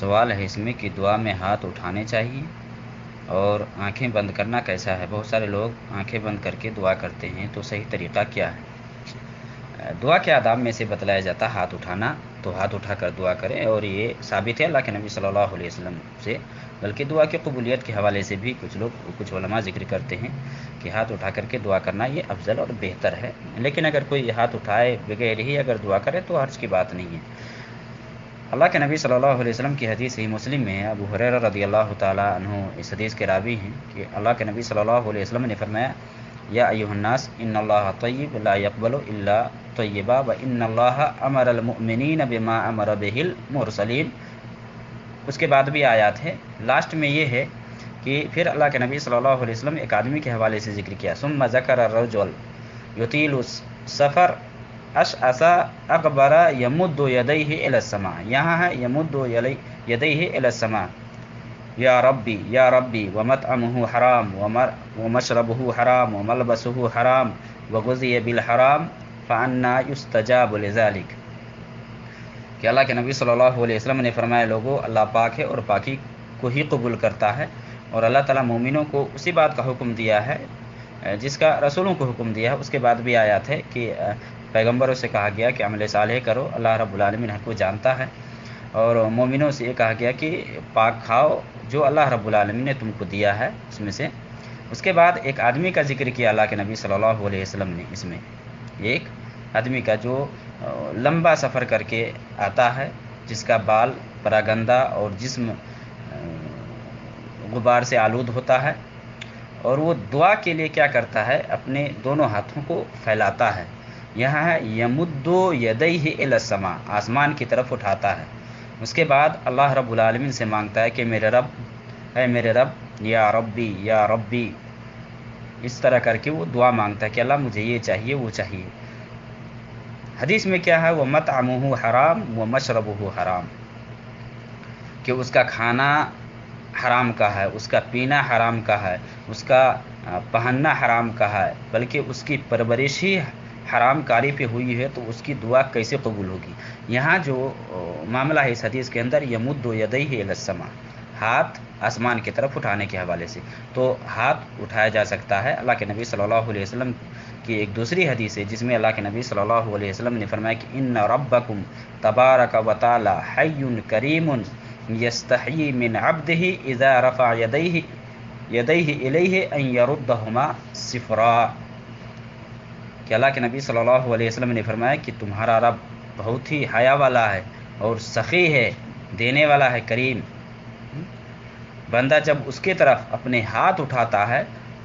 سوال ہے اس میں کہ دعا میں ہاتھ اٹھانے چاہیے اور آنکھیں بند کرنا کیسا ہے؟ بہت سارے لوگ آنکھیں بند کر کے دعا کرتے ہیں، تو صحیح طریقہ کیا ہے؟ دعا کے آداب میں سے بتلایا جاتا ہے ہاتھ اٹھانا، تو ہاتھ اٹھا کر دعا کریں، اور یہ ثابت ہے اللہ کے نبی صلی اللہ علیہ وسلم سے، بلکہ دعا کی قبولیت کے حوالے سے بھی کچھ علماء ذکر کرتے ہیں کہ ہاتھ اٹھا کر کے دعا کرنا یہ افضل اور بہتر ہے، لیکن اگر کوئی ہاتھ اٹھائے بغیر ہی اگر دعا کرے تو حرج کی بات نہیں ہے۔ اللہ کے نبی صلی اللہ علیہ وسلم کی حدیث صحیح مسلم میں ہے، ابو ہریرہ رضی اللہ تعالیٰ عنہ اس حدیث کے راوی ہیں کہ اللہ کے نبی صلی اللہ علیہ وسلم نے فرمایا، یا ایھا الناس ان اللہ طیب لا یقبل الا طیبا وان اللہ امر المؤمنین بما امر بہ المرسلین۔ اس کے بعد بھی آیات ہے، لاسٹ میں یہ ہے کہ پھر اللہ کے نبی صلی اللہ علیہ وسلم ایک آدمی کے حوالے سے ذکر کیا، ثم ذکر الرجل یطیل السفر اشعث اکبر یمد یدیہ الی السماء، یہاں ہے یمد یدیہ الی السماء، یا ربی ومطعمہ حرام ومشربہ حرام وملبسہ حرام وغذی بالحرام فانا یستجاب لذلک، کہ اللہ کے نبی صلی اللہ علیہ وسلم نے فرمایا، لوگوں اللہ پاک ہے اور پاکی کو ہی قبول کرتا ہے، اور اللہ تعالیٰ مومنوں کو اسی بات کا حکم دیا ہے جس کا رسولوں کو حکم دیا ہے۔ اس کے بعد بھی آیات ہے کہ پیغمبروں سے کہا گیا کہ عمل صالح کرو، اللہ رب العالمین ہر کو جانتا ہے، اور مومنوں سے یہ کہا گیا کہ پاک کھاؤ جو اللہ رب العالمین نے تم کو دیا ہے اس میں سے۔ اس کے بعد ایک آدمی کا ذکر کیا اللہ کے نبی صلی اللہ علیہ وسلم نے، اس میں ایک آدمی کا جو لمبا سفر کر کے آتا ہے، جس کا بال پراگندہ اور جسم غبار سے آلود ہوتا ہے، اور وہ دعا کے لیے کیا کرتا ہے، اپنے دونوں ہاتھوں کو پھیلاتا ہے، یہاں ہے یمد یدیہ الی السماء، آسمان کی طرف اٹھاتا ہے، اس کے بعد اللہ رب العالمین سے مانگتا ہے کہ میرے رب، اے میرے رب، یا ربی، اس طرح کر کے وہ دعا مانگتا ہے کہ اللہ مجھے یہ چاہیے وہ چاہیے۔ حدیث میں کیا ہے، وہ مطعمہ حرام و مشربہ حرام، کہ اس کا کھانا حرام کا ہے، اس کا پینا حرام کا ہے، اس کا پہننا حرام کا ہے، بلکہ اس کی پرورش ہی حرام کاری پہ ہوئی ہے، تو اس کی دعا کیسے قبول ہوگی؟ یہاں جو معاملہ ہے اس حدیث کے اندر، یمد یدیہ الی السماء، ہاتھ آسمان کی طرف اٹھانے کے حوالے سے، تو ہاتھ اٹھایا جا سکتا ہے۔ اللہ کے نبی صلی اللہ علیہ وسلم کی ایک دوسری حدیث ہے جس میں اللہ کے نبی صلی اللہ علیہ وسلم نے فرمایا کہ ان ربکم تبارک و تعالی حی کریم یستحیی من عبدہ اذا رفع یدیہ الیہ ان یردہما صفرا، کہ اللہ کے نبی صلی اللہ علیہ وسلم نے فرمایا کہ تمہارا رب بہت ہی حیا والا ہے اور سخی ہے، دینے والا ہے، کریم۔ بندہ جب اس کے طرف اپنے ہاتھ اٹھاتا ہے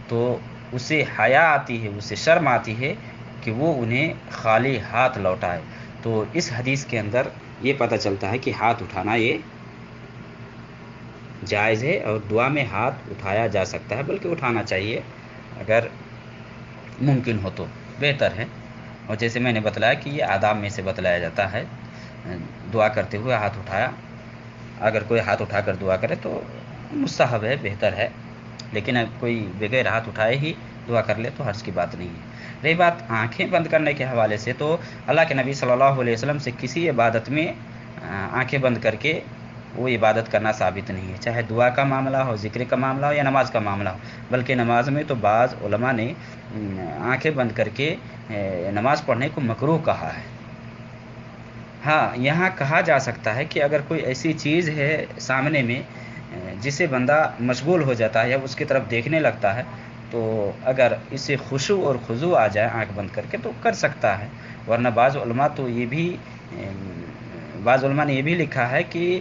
تو اسے حیا آتی ہے، اسے شرم آتی ہے کہ وہ انہیں خالی ہاتھ لوٹائے۔ تو اس حدیث کے اندر یہ پتہ چلتا ہے کہ ہاتھ اٹھانا یہ جائز ہے، اور دعا میں ہاتھ اٹھایا جا سکتا ہے، بلکہ اٹھانا چاہیے اگر ممکن ہو تو بہتر ہے۔ اور جیسے میں نے بتلایا کہ یہ آداب میں سے بتلایا جاتا ہے، دعا کرتے ہوئے ہاتھ اٹھایا، اگر کوئی ہاتھ اٹھا کر دعا کرے تو مستحب ہے، بہتر ہے، لیکن اگر کوئی بغیر ہاتھ اٹھائے ہی دعا کر لے تو حرج کی بات نہیں ہے۔ رہی بات آنکھیں بند کرنے کے حوالے سے، تو اللہ کے نبی صلی اللہ علیہ وسلم سے کسی عبادت میں آنکھیں بند کر کے وہ عبادت کرنا ثابت نہیں ہے، چاہے دعا کا معاملہ ہو، ذکر کا معاملہ ہو یا نماز کا معاملہ ہو، بلکہ نماز میں تو بعض علماء نے آنکھیں بند کر کے نماز پڑھنے کو مکروہ کہا ہے۔ ہاں، یہاں کہا جا سکتا ہے کہ اگر کوئی ایسی چیز ہے سامنے میں جسے بندہ مشغول ہو جاتا ہے یا اس کی طرف دیکھنے لگتا ہے، تو اگر اسے خشوع اور خضوع آ جائے آنکھ بند کر کے تو کر سکتا ہے، ورنہ بعض علماء نے یہ بھی لکھا ہے کہ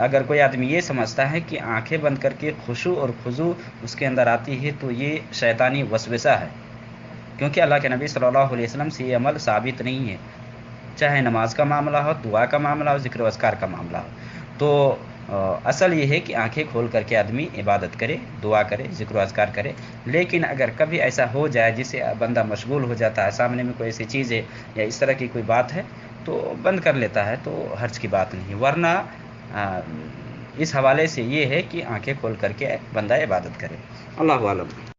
اگر کوئی آدمی یہ سمجھتا ہے کہ آنکھیں بند کر کے خشوع اور خضوع اس کے اندر آتی ہے تو یہ شیطانی وسوسہ ہے، کیونکہ اللہ کے نبی صلی اللہ علیہ وسلم سے یہ عمل ثابت نہیں ہے، چاہے نماز کا معاملہ ہو، دعا کا معاملہ ہو، ذکر و اذکار کا معاملہ ہو۔ تو اصل یہ ہے کہ آنکھیں کھول کر کے آدمی عبادت کرے، دعا کرے، ذکر و اذکار کرے، لیکن اگر کبھی ایسا ہو جائے جس سے بندہ مشغول ہو جاتا ہے، سامنے میں کوئی ایسی چیز ہے یا اس طرح کی کوئی بات ہے تو بند کر لیتا ہے، تو حرج کی بات نہیں، ورنہ اس حوالے سے یہ ہے کہ آنکھیں کھول کر کے بندہ عبادت کرے۔ اللہ اعلم۔